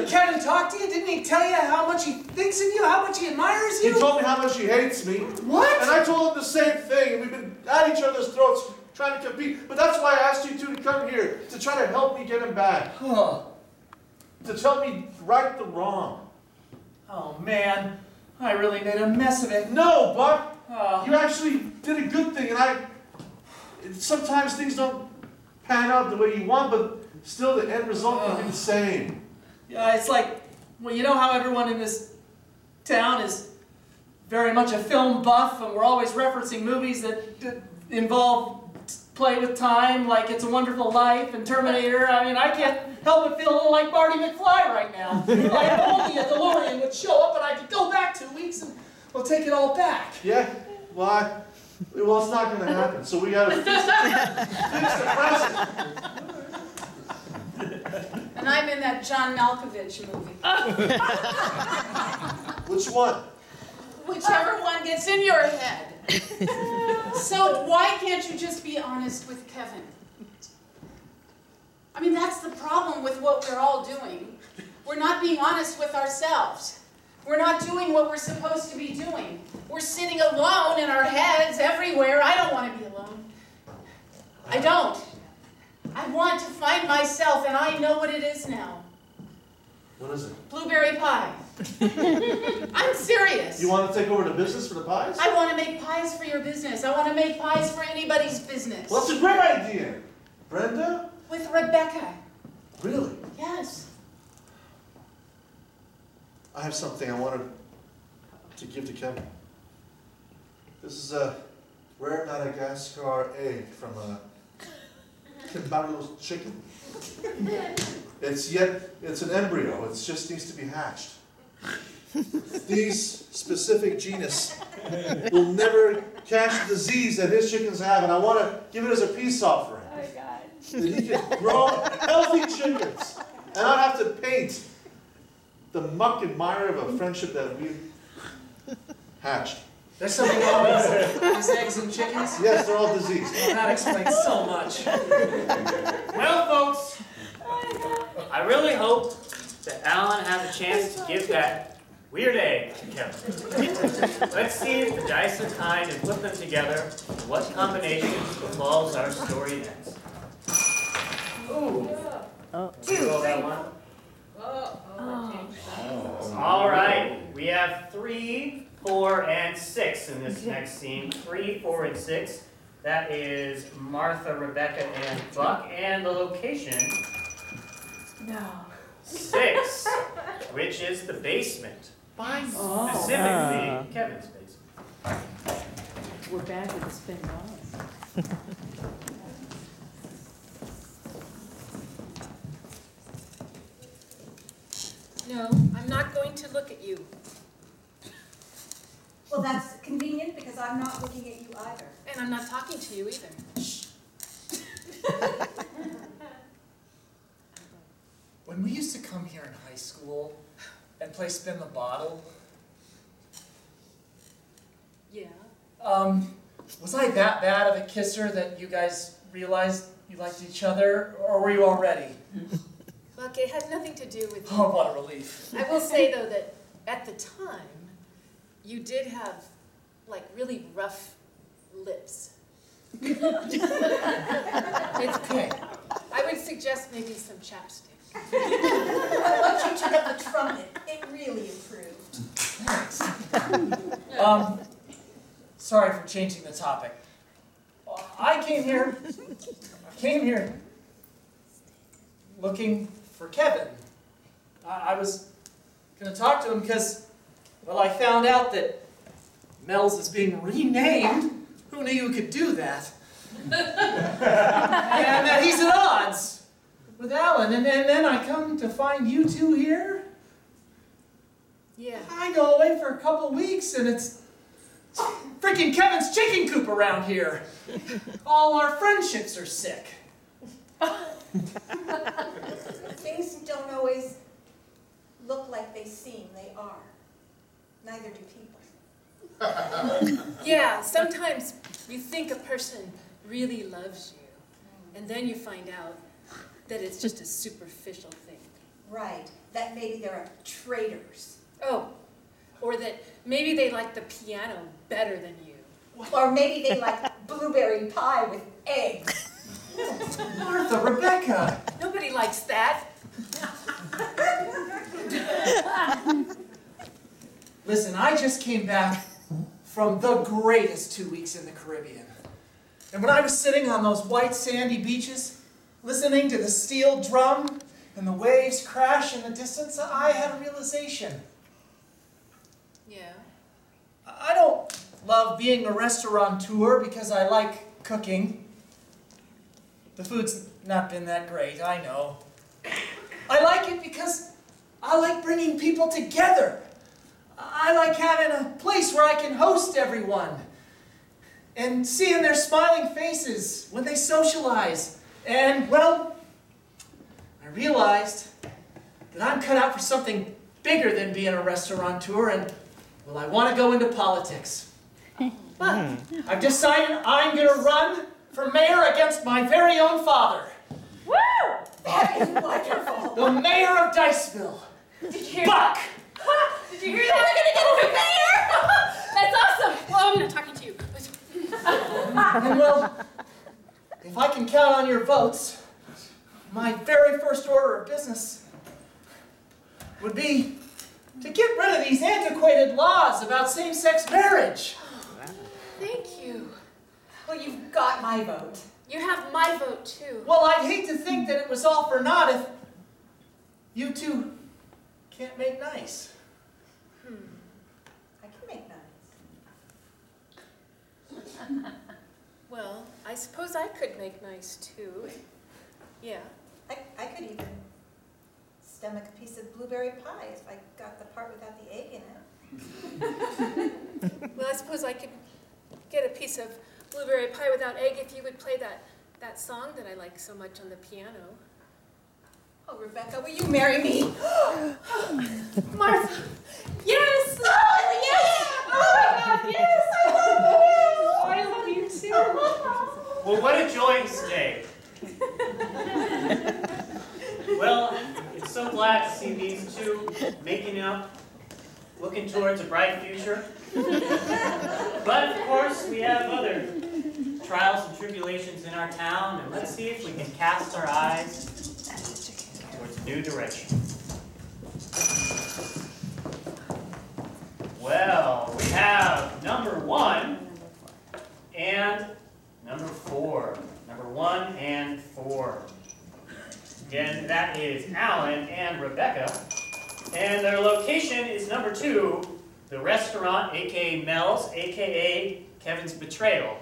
Didn't Kevin talk to you? Didn't he tell you how much he thinks of you, how much he admires you? He told me how much he hates me. What? And I told him the same thing. And we've been at each other's throats trying to compete. But that's why I asked you two to come here, to try to help me get him back. Oh. To tell me right the wrong. Oh, man. I really made a mess of it. No, Buck. Oh. You actually did a good thing. And sometimes things don't pan out the way you want, but still the end result can be the same. Yeah, it's like, well, you know how everyone in this town is very much a film buff, and we're always referencing movies that involve play with time, like It's a Wonderful Life and Terminator. I mean, I can't help but feel a little like Marty McFly right now. Like only a DeLorean would show up and I could go back 2 weeks and we'll take it all back. Yeah? Well, it's not going to happen, so we got to fix the present. And I'm in that John Malkovich movie. Which one? Whichever one gets in your head. So why can't you just be honest with Kevin? I mean, that's the problem with what we're all doing. We're not being honest with ourselves. We're not doing what we're supposed to be doing. We're sitting alone in our heads everywhere. I don't want to be alone. I don't. I want to find myself, and I know what it is now. What is it? Blueberry pie. I'm serious. You want to take over the business for the pies? I want to make pies for your business. I want to make pies for anybody's business. Well, that's a great idea. Brenda? With Rebecca. Really? Yes. I have something I wanted to give to Kevin. This is a rare Madagascar egg from a Kimbaro's chicken. It's an embryo. It just needs to be hatched. These specific genus will never catch the disease that his chickens have, and I want to give it as a peace offering. Oh my God. That he can grow healthy chickens and not have to paint the muck and mire of a friendship that we've hatched. There's something wrong with these eggs and chickens? Yes, they're all diseased. Well, that explains so much. Well, folks, I really hope that Alan has a chance to give that weird egg to Kevin. Let's see if the dice are kind and put them together, and what combination befalls our story next. Ooh. Oh. Roll that one. All right, we have 3, 4, and 6 in this next scene. 3, 4, and 6. That is Martha, Rebecca, and Buck, and the location. No. 6, which is the basement. Specifically, Kevin's basement. We're back at the spin balls. No, I'm not going to look at you. Well, that's convenient because I'm not looking at you either. And I'm not talking to you either. Shh. When we used to come here in high school and play Spin the Bottle, Yeah. was I that bad of a kisser that you guys realized you liked each other, or were you already? Look, it had nothing to do with you. Oh, what a relief. I will say, though, that at the time, you did have, like, really rough lips. Okay. I would suggest maybe some chapstick. Once you took up the trumpet, it really improved. Thanks. Sorry for changing the topic. I came here looking for Kevin. I was going to talk to him because, well, I found out that Mel's is being renamed. Who knew you could do that? And that he's at odds with Alan. And then I come to find you two here. Yeah. I go away for a couple of weeks and it's frickin' Kevin's chicken coop around here. All our friendships are sick. Things don't always look like they seem. They are. Neither do people. Yeah, sometimes you think a person really loves you, and then you find out that it's just a superficial thing. Right. that maybe they're traitors. Oh, or that maybe they like the piano better than you. Or maybe they like blueberry pie with eggs. Martha, Rebecca! Nobody likes that. Listen, I just came back from the greatest 2 weeks in the Caribbean. And when I was sitting on those white sandy beaches, listening to the steel drum and the waves crash in the distance, I had a realization. Yeah. I don't love being a restaurateur because I like cooking. The food's not been that great, I know. I like it because I like bringing people together. I like having a place where I can host everyone and seeing their smiling faces when they socialize. And, well, I realized that I'm cut out for something bigger than being a restaurateur, and, well, I want to go into politics. But I've decided I'm going to run for mayor against my very own father. Woo! That is wonderful. The mayor of Diceville. Did you hear Buck! Did you hear that? We're gonna get a mayor! That's awesome! Well, I'm gonna talk to you. And well, if I can count on your votes, my very first order of business would be to get rid of these antiquated laws about same-sex marriage. Thank you. Well, you've got my vote. You have my vote, too. Well, I'd hate to think that it was all for naught if you two can't make nice. I can make nice. Well, I suppose I could make nice, too. Yeah. I could even stomach a piece of blueberry pie if I got the part without the egg in it. Well, I suppose I could get a piece of blueberry pie without egg if you would play that song that I like so much on the piano. Oh, Rebecca, will you marry me? Martha! Yes! Oh, yes! Oh, my God, yes! I love you! I love you, too. Well, what a joyous day. Well, I'm so glad to see these two making up, looking towards a bright future. But of course, we have other trials and tribulations in our town, and let's see if we can cast our eyes towards a new direction. Well, we have number 1 and number 4. Number 1 and 4. Again, that is Alan and Rebecca. And their location is number 2, the restaurant, aka Mel's, aka Kevin's Betrayal.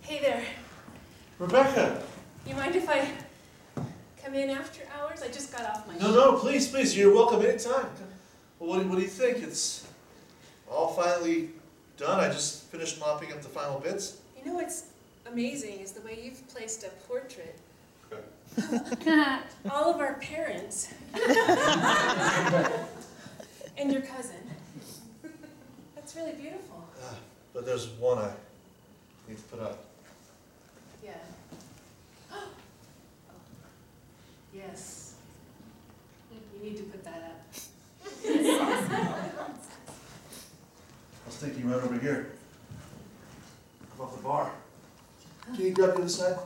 Hey there. Rebecca! You mind if I come in after hours? I just got off my shift. No, please, you're welcome anytime. Well, what do you think? It's all finally done. I just finished mopping up the final bits. You know what's amazing is the way you've placed a portrait all of our parents and your cousin. That's really beautiful. But there's one I need to put up. Yeah. Yes. You need to put that up. I was thinking right over here. Above the bar. Can you grab the other side?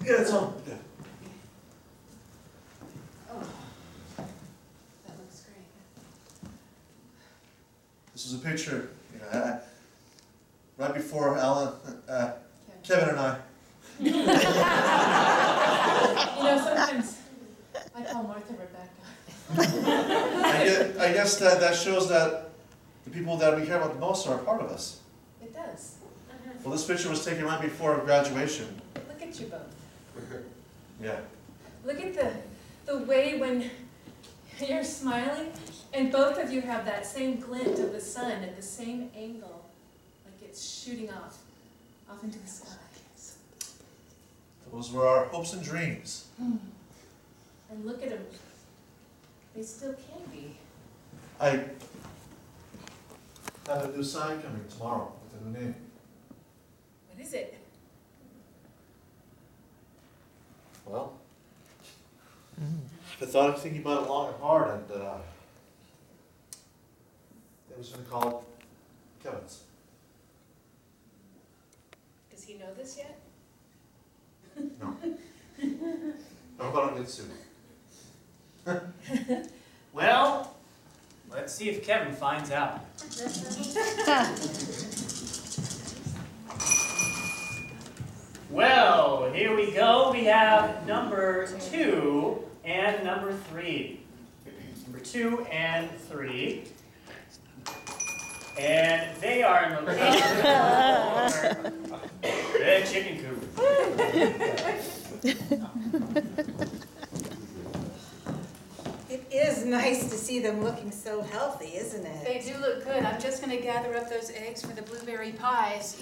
Yeah, it's on. Yeah. Oh, that looks great. This was a picture, right before Alan, Kevin and I. You know, sometimes I call Martha Rebecca. I guess that shows that the people that we care about the most are a part of us. It does. Well, this picture was taken right before graduation. Look at you both. Yeah. Look at the way when you're smiling, and both of you have that same glint of the sun at the same angle, like it's shooting off into the sky. Those were our hopes and dreams. And look at them. They still can be. I have a new sign coming tomorrow with a new name. What is it? Well, I thought of thinking about it long and hard, and I was going to call it Kevin's. Does he know this yet? No. How about I get sued? Well, let's see if Kevin finds out. Well, here we go. We have number 2 and number 3. Number 2 and 3. And they are in location for the chicken coop. It is nice to see them looking so healthy, isn't it? They do look good. I'm just going to gather up those eggs for the blueberry pies.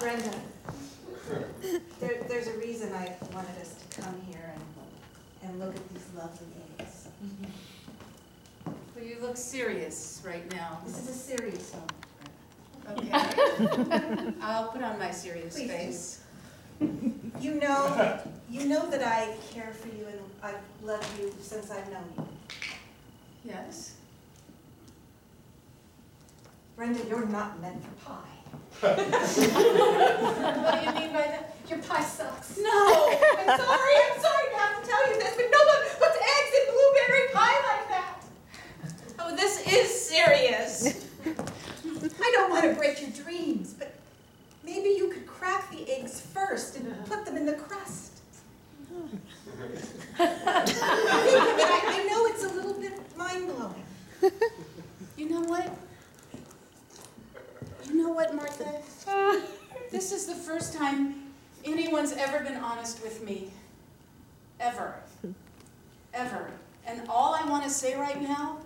Brenda, there's a reason I wanted us to come here and look at these lovely eggs. Well, you look serious right now. This is a serious one. Okay. I'll put on my serious Please do. face. You know that I care for you and I've loved you since I've known you. Yes. Brenda, you're not meant for pie. What do you mean by that? Your pie sucks. No! I'm sorry to have to tell you this, but no one puts eggs in blueberry pie like that. Oh, this is serious. I don't want to break your dreams, but maybe you could crack the eggs first and put them in the crust. I know it's a little bit mind-blowing. You know what? You know what, Martha? This is the first time anyone's ever been honest with me. Ever. Ever. And all I want to say right now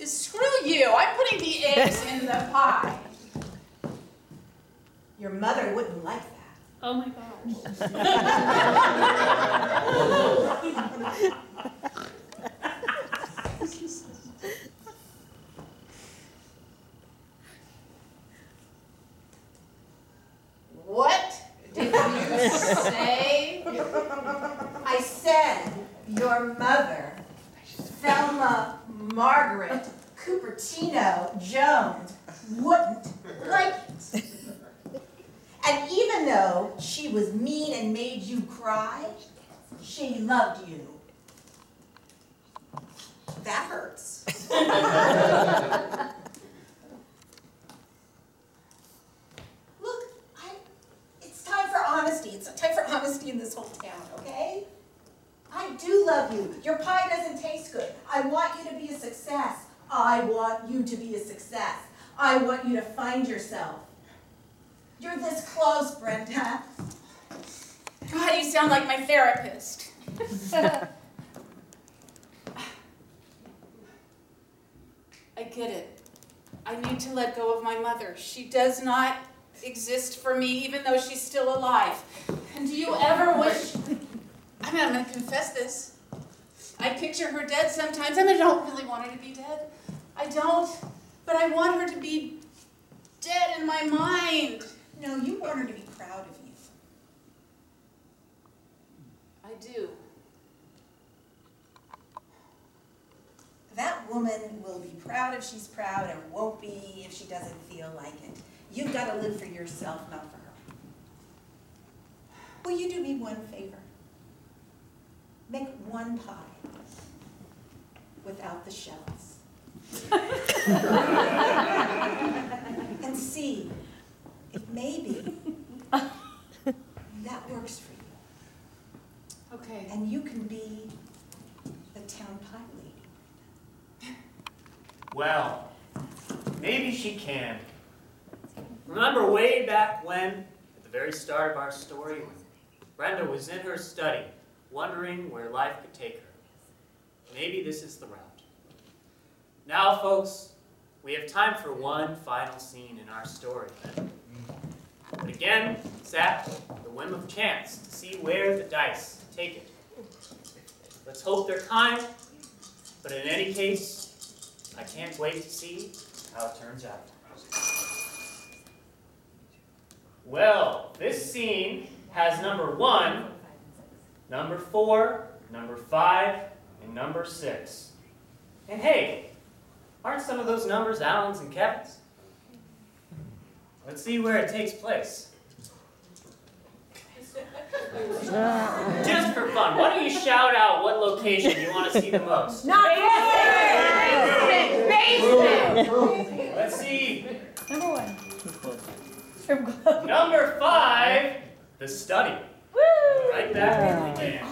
is screw you. I'm putting the eggs in the pie. Your mother wouldn't like that. Oh my gosh. What did you say? I said your mother, Thelma Margaret Cupertino Jones, wouldn't like it. And even though she was mean and made you cry, she loved you. That hurts. Look, it's time for honesty. It's time for honesty in this whole town, okay? I do love you. Your pie doesn't taste good. I want you to be a success. I want you to be a success. I want you to find yourself. You're this close, Brenda. God, you sound like my therapist. I get it. I need to let go of my mother. She does not exist for me, even though she's still alive. And do you ever wish... I'm going to confess this. I picture her dead sometimes, and I don't really want her to be dead. I don't, but I want her to be dead in my mind. No, you want her to be proud of you. I do. That woman will be proud if she's proud and won't be if she doesn't feel like it. You've got to live for yourself, not for her. Will you do me one favor? Make one pie without the shells. And see if maybe that works for you. Okay. And you can be the town pie lady. Well, maybe she can. Remember way back when, at the very start of our story, when Brenda was in her study, wondering where life could take her. Maybe this is the route. Now, folks, we have time for one final scene in our story. But again, it's at the whim of chance to see where the dice take it. Let's hope they're kind, but in any case, I can't wait to see how it turns out. Well, this scene has number 1, number 4, number 5, and number 6. And hey, aren't some of those numbers Alan's and Kevin's? Let's see where it takes place. Just for fun, why don't you shout out what location you want to see the most? Basement! Let's see. Number 1. Number 5, the study. Woo! Right back again.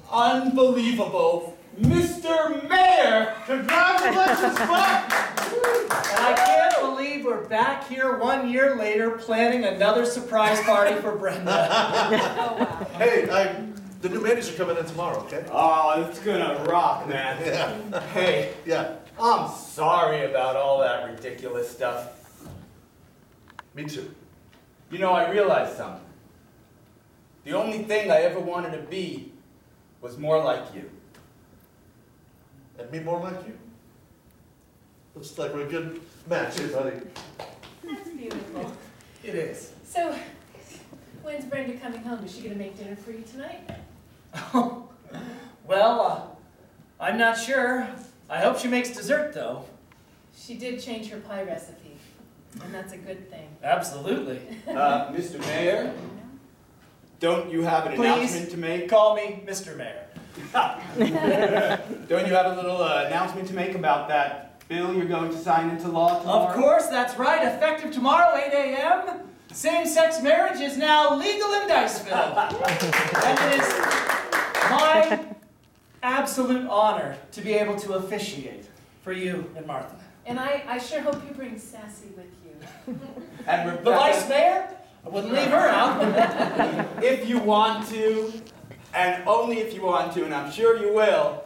Unbelievable. Mr. Mayor! Congratulations, Buck! And I can't believe we're back here 1 year later planning another surprise party for Brenda. Hey, the new manager coming in tomorrow, okay? Oh, it's gonna rock, man. Yeah. Hey, Yeah, I'm sorry about all that ridiculous stuff. me too. You know, I realized something. The only thing I ever wanted to be was more like you. And me more like you. Looks like we're a good match, hey, buddy? That's beautiful. It is. So, when's Brenda coming home? Is she going to make dinner for you tonight? Well, I'm not sure. I hope she makes dessert, though. She did change her pie recipe, and that's a good thing. Absolutely. Mr. Mayor, don't you have an announcement to make? Call me Mr. Mayor. Don't you have a little announcement to make about that bill you're going to sign into law tomorrow? Of course, that's right. Effective tomorrow, 8 a.m., same-sex marriage is now legal in Diceville. And it is my absolute honor to be able to officiate for you and Martha. And I sure hope you bring Sassy with you. And The vice mayor? I wouldn't leave her out. if you want to, and only if you want to, and I'm sure you will,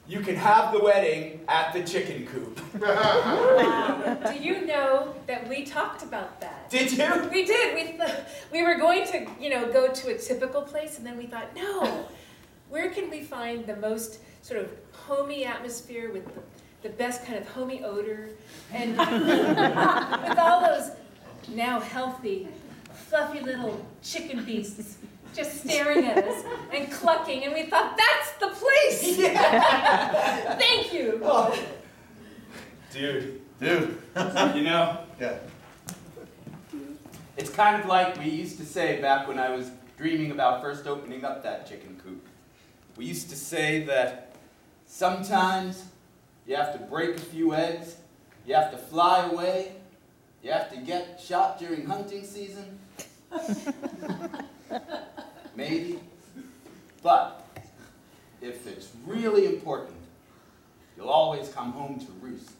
you can have the wedding at the chicken coop. Do you know that we talked about that? Did you? We did. We were going to, go to a typical place, and then we thought, no, where can we find the most sort of homey atmosphere with the best kind of homey odor, and with all those now healthy, fluffy little chicken beasts just staring at us and clucking, and we thought, that's the place! Yeah. Thank you! Oh. Dude. Yeah. It's kind of like we used to say back when I was dreaming about first opening up that chicken coop. We used to say that sometimes you have to break a few eggs, you have to fly away, you have to get shot during hunting season. Maybe. But if it's really important, you'll always come home to roost.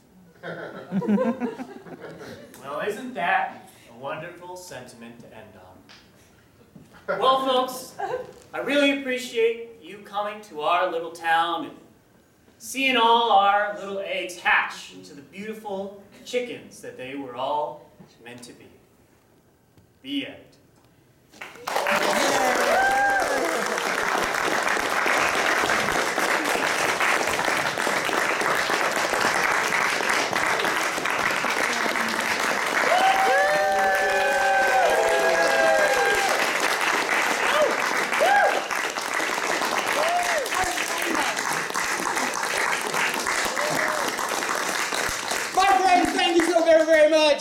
Well, isn't that a wonderful sentiment to end on? Well, folks, I really appreciate you coming to our little town and seeing all our little eggs hatch into the beautiful chickens that they were all meant to be. The end.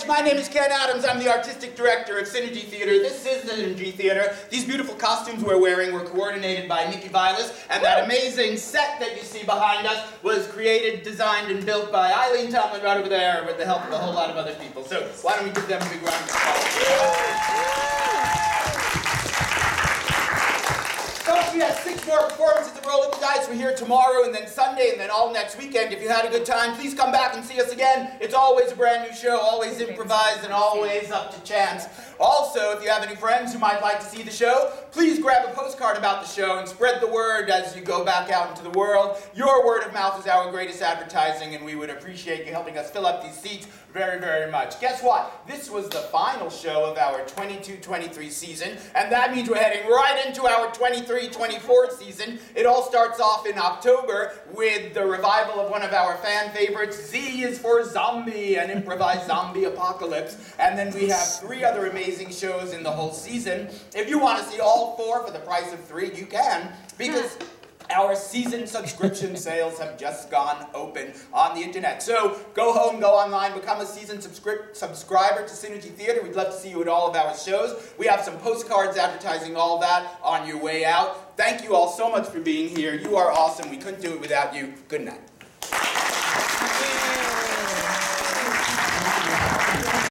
My name is Ken Adams. I'm the artistic director of Synergy Theater. This is Synergy Theater. These beautiful costumes we're wearing were coordinated by Nikki Vilas, and that amazing set that you see behind us was created, designed, and built by Eileen Tomlin right over there with the help of a whole lot of other people. So why don't we give them a big round of applause? Folks, we have 6 more performances to roll with the dice. We're here tomorrow and then Sunday and then all next weekend. If you had a good time, please come back and see us again. It's always a brand new show, always improvised and always up to chance. Also, if you have any friends who might like to see the show, please grab a postcard about the show and spread the word as you go back out into the world. Your word of mouth is our greatest advertising, and we would appreciate you helping us fill up these seats very, very much. Guess what? This was the final show of our 22-23 season, and that means we're heading right into our 23-24 season. It all starts off in October with the revival of one of our fan favorites. Z is for Zombie, an improvised zombie apocalypse. And then we have 3 other amazing shows in the whole season. If you want to see all 4 for the price of 3, you can, because our season subscription sales have just gone open on the internet. So go home, go online, become a season subscriber to Synergy Theater. We'd love to see you at all of our shows. We have some postcards advertising all that on your way out. Thank you all so much for being here. You are awesome. We couldn't do it without you. Good night.